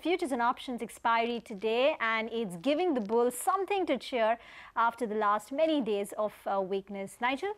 futures and options expiry today, and it's giving the bulls something to cheer after the last many days of weakness. Nigel,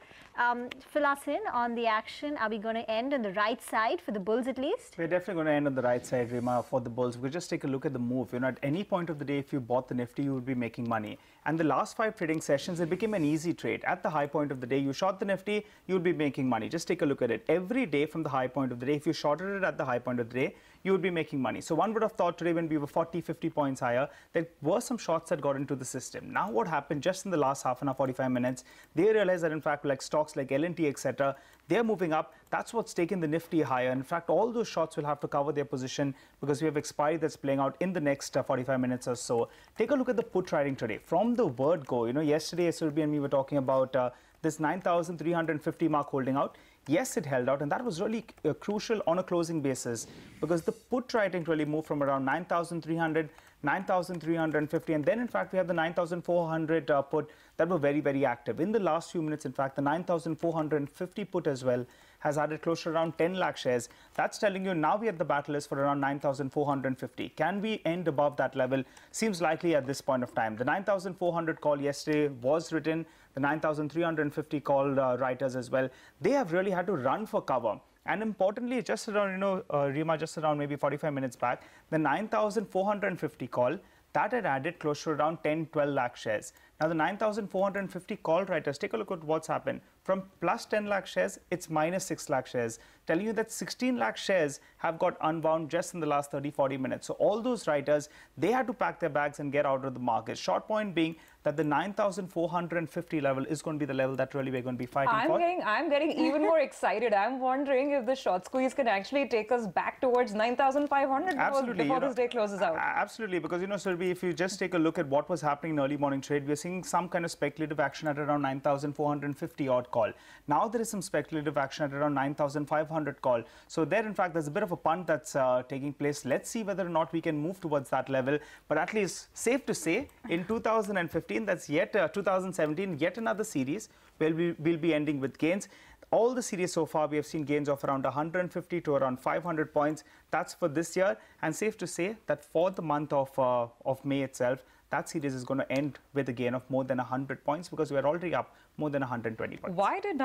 fill us in on the action. Are we going to end on the right side for the bulls at least? We're definitely going to end on the right side, Rima, for the bulls. We'll just take a look at the move. You know, at any point of the day, if you bought the Nifty, you would be making money. And the last 5 trading sessions, it became an easy trade. At the high point of the day, you short the Nifty, you would be making money. Just take a look at it. Every day from the high point of the day, if you shorted it at the high point of the day, you would be making money. So one would have thought today when we were 40, 50 points higher, there were some shorts that got into the system. Now what happened just in the last half an hour, 45 minutes, they realized that in fact like stocks like L&T, etc., they're moving up. That's what's taken the Nifty higher. In fact, all those shorts will have to cover their position because we have expiry that's playing out in the next 45 minutes or so. Take a look at the put trading today. From the word go, you know, yesterday SLB and me were talking about this 9,350 mark holding out. Yes, it held out, and that was really crucial on a closing basis because the put trading really moved from around 9,300, 9,350, and then in fact we have the 9,400 put that were very, very active. In the last few minutes, in fact, the 9,450 put as well has added close to around 10 lakh shares. That's telling you now we at the battle is for around 9,450. Can we end above that level? Seems likely at this point of time. The 9,400 call yesterday was written. The 9,350 call writers as well. They have really had to run for cover. And importantly, just around, you know, Rima, just around maybe 45 minutes back, the 9,450 call, that had added close to around 10, 12 lakh shares. Now, the 9,450 call writers, take a look at what's happened. From plus 10 lakh shares, it's minus 6 lakh shares, telling you that 16 lakh shares have got unwound just in the last 30, 40 minutes. So all those writers, they had to pack their bags and get out of the market. Short point being that the 9,450 level is going to be the level that really we're going to be fighting for. I'm getting even more excited. I'm wondering if the short squeeze can actually take us back towards 9,500 before this day closes out. Absolutely, because, you know, Surbi, if you just take a look at what was happening in early morning trade, we're seeing some kind of speculative action at around 9,450 odd call. Now there is some speculative action at around 9,500 call. So there, in fact, there's a bit of a punt that's taking place. Let's see whether or not we can move towards that level. But at least safe to say, in 2015, that's yet 2017, yet another series where we'll be ending with gains. All the series so far, we have seen gains of around 150 to around 500 points. That's for this year. And safe to say that for the month of May itself, that series is going to end with a gain of more than 100 points because we are already up more than 120 points. Why did